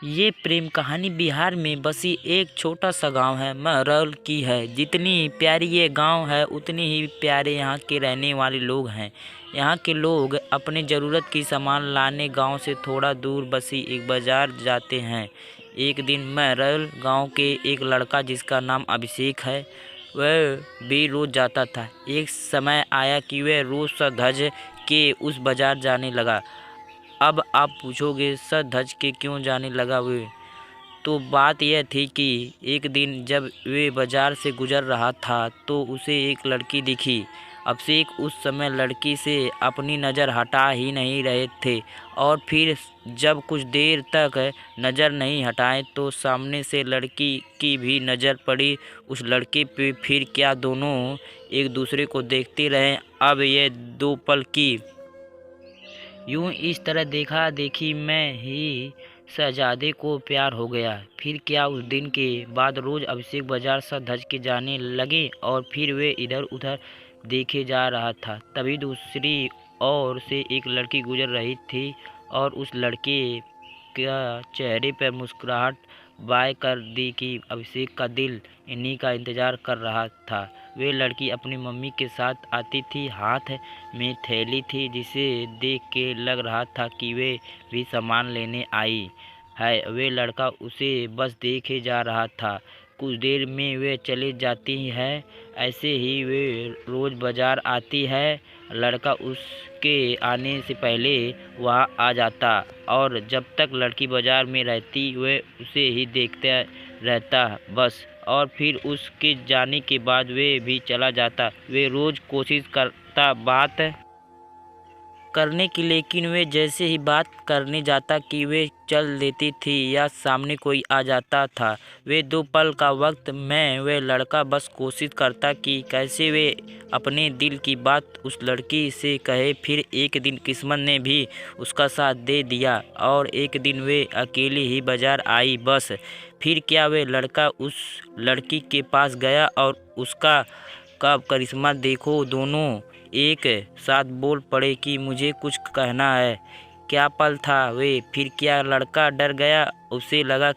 ये प्रेम कहानी बिहार में बसी एक छोटा सा गांव है महरौल की है। जितनी प्यारी ये गांव है उतनी ही प्यारे यहाँ के रहने वाले लोग हैं। यहाँ के लोग अपने ज़रूरत की सामान लाने गांव से थोड़ा दूर बसी एक बाज़ार जाते हैं। एक दिन महरौल गांव के एक लड़का जिसका नाम अभिषेक है वह भी रोज़ जाता था। एक समय आया कि वह रोज़ सज-धज के उस बाज़ार जाने लगा। अब आप पूछोगे सज-धज के क्यों जाने लगा वे? तो बात यह थी कि एक दिन जब वे बाज़ार से गुज़र रहा था तो उसे एक लड़की दिखी। अभिषेक उस समय लड़की से अपनी नज़र हटा ही नहीं रहे थे और फिर जब कुछ देर तक नज़र नहीं हटाए तो सामने से लड़की की भी नज़र पड़ी उस लड़के पे। फिर क्या दोनों एक दूसरे को देखते रहे। अब ये दो पल की यूं इस तरह देखा देखी में ही शहजादे को प्यार हो गया। फिर क्या उस दिन के बाद रोज़ अभिषेक बाजार सज धज के जाने लगे और फिर वे इधर उधर देखे जा रहा था। तभी दूसरी ओर से एक लड़की गुजर रही थी और उस लड़के का चेहरे पर मुस्कुराहट बाय कर दी कि अभिषेक का दिल इन्हीं का इंतज़ार कर रहा था। वे लड़की अपनी मम्मी के साथ आती थी, हाथ में थैली थी जिसे देख के लग रहा था कि वे भी सामान लेने आई है। वे लड़का उसे बस देखे जा रहा था। कुछ देर में वे चले जाती है। ऐसे ही वे रोज़ बाजार आती है। लड़का उसके आने से पहले वहाँ आ जाता और जब तक लड़की बाजार में रहती वह उसे ही देखता रहता बस। और फिर उसके जाने के बाद वे भी चला जाता। वे रोज़ कोशिश करता बात करने की, लेकिन वे जैसे ही बात करने जाता कि वे चल देती थी या सामने कोई आ जाता था। वे दो पल का वक्त में वह लड़का बस कोशिश करता कि कैसे वे अपने दिल की बात उस लड़की से कहे। फिर एक दिन किस्मत ने भी उसका साथ दे दिया और एक दिन वे अकेली ही बाजार आई बस। फिर क्या वे लड़का उस लड़की के पास गया और उसका कब करिश्मा देखो दोनों एक साथ बोल पड़े कि मुझे कुछ कहना है। क्या पल था वे। फिर क्या लड़का डर गया। उसे लगा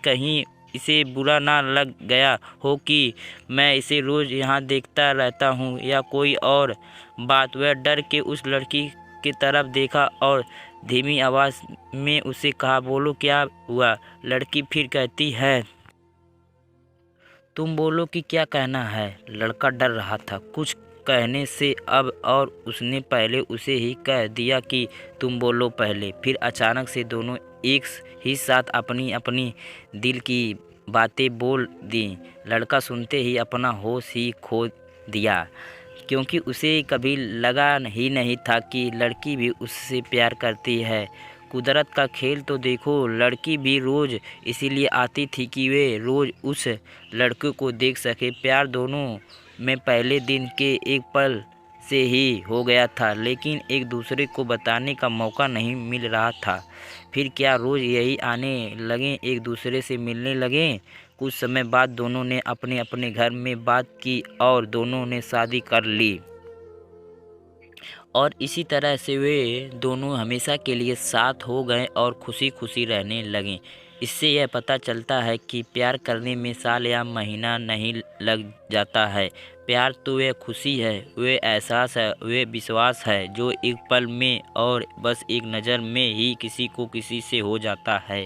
कहीं इसे बुरा ना लग गया हो कि मैं इसे रोज़ यहाँ देखता रहता हूँ या कोई और बात। वह डर के उस लड़की की तरफ देखा और धीमी आवाज़ में उसे कहा, बोलो क्या हुआ। लड़की फिर कहती है, तुम बोलो कि क्या कहना है। लड़का डर रहा था कुछ कहने से अब और उसने पहले उसे ही कह दिया कि तुम बोलो पहले। फिर अचानक से दोनों एक ही साथ अपनी अपनी दिल की बातें बोल दी। लड़का सुनते ही अपना होश ही खो दिया क्योंकि उसे कभी लगा ही नहीं था कि लड़की भी उससे प्यार करती है। कुदरत का खेल तो देखो। लड़की भी रोज़ इसीलिए आती थी कि वे रोज़ उस लड़के को देख सके। प्यार दोनों में पहले दिन के एक पल से ही हो गया था, लेकिन एक दूसरे को बताने का मौका नहीं मिल रहा था। फिर क्या रोज़ यही आने लगे, एक दूसरे से मिलने लगे। कुछ समय बाद दोनों ने अपने अपने घर में बात की और दोनों ने शादी कर ली और इसी तरह से वे दोनों हमेशा के लिए साथ हो गए और खुशी खुशी रहने लगे। इससे यह पता चलता है कि प्यार करने में साल या महीना नहीं लग जाता है। प्यार तो वह खुशी है, वह एहसास है, वह विश्वास है जो एक पल में और बस एक नज़र में ही किसी को किसी से हो जाता है।